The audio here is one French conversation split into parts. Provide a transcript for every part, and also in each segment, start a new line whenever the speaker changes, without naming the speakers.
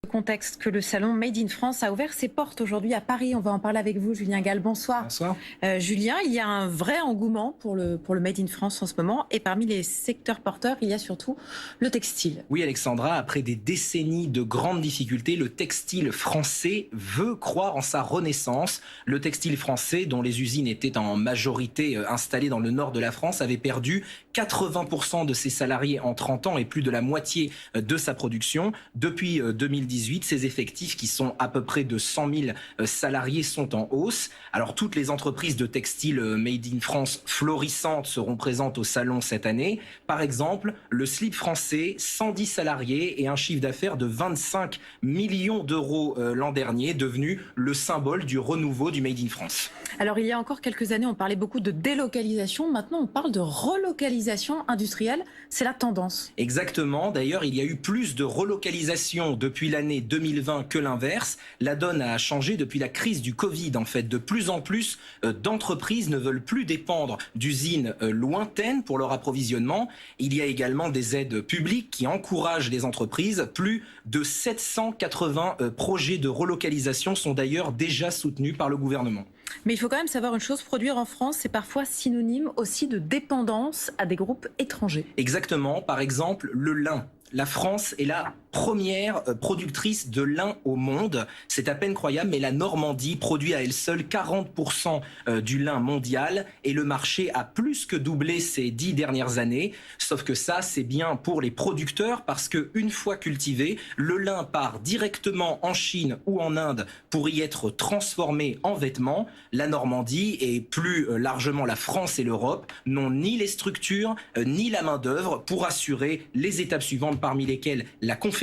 Contexte que le salon Made in France a ouvert ses portes aujourd'hui à Paris. On va en parler avec vous, Julien Gall. Bonsoir.
Bonsoir.
Julien, il y a un vrai engouement pour le Made in France en ce moment. Et parmi les secteurs porteurs, il y a surtout le textile.
Oui, Alexandra, après des décennies de grandes difficultés, le textile français veut croire en sa renaissance. Le textile français, dont les usines étaient en majorité installées dans le nord de la France, avait perdu 80% de ses salariés en 30 ans et plus de la moitié de sa production. Depuis 2018, ses effectifs, qui sont à peu près de 100 000 salariés, sont en hausse. Alors, toutes les entreprises de textile Made in France florissantes seront présentes au salon cette année. Par exemple, le slip français, 110 salariés et un chiffre d'affaires de 25 millions d'euros l'an dernier, devenu le symbole du renouveau du Made in France.
Alors, il y a encore quelques années, on parlait beaucoup de délocalisation. Maintenant, on parle de relocalisation industrielle. C'est la tendance.
Exactement. D'ailleurs, il y a eu plus de relocalisation depuis l'année 2020 que l'inverse. La donne a changé depuis la crise du Covid. En fait, de plus en plus d'entreprises ne veulent plus dépendre d'usines lointaines pour leur approvisionnement. Il y a également des aides publiques qui encouragent les entreprises. Plus de 780 projets de relocalisation sont d'ailleurs déjà soutenus par le gouvernement.
Mais il faut quand même savoir une chose, produire en France, c'est parfois synonyme aussi de dépendance à des groupes étrangers.
Exactement. Par exemple, le lin. La France est la première productrice de lin au monde. C'est à peine croyable, mais la Normandie produit à elle seule 40% du lin mondial et le marché a plus que doublé ces 10 dernières années. Sauf que ça, c'est bien pour les producteurs parce qu'une fois cultivé, le lin part directement en Chine ou en Inde pour y être transformé en vêtements. La Normandie et plus largement la France et l'Europe n'ont ni les structures ni la main-d'œuvre pour assurer les étapes suivantes, parmi lesquelles la confection,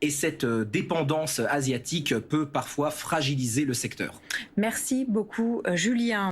et cette dépendance asiatique peut parfois fragiliser le secteur.
Merci beaucoup, Julien.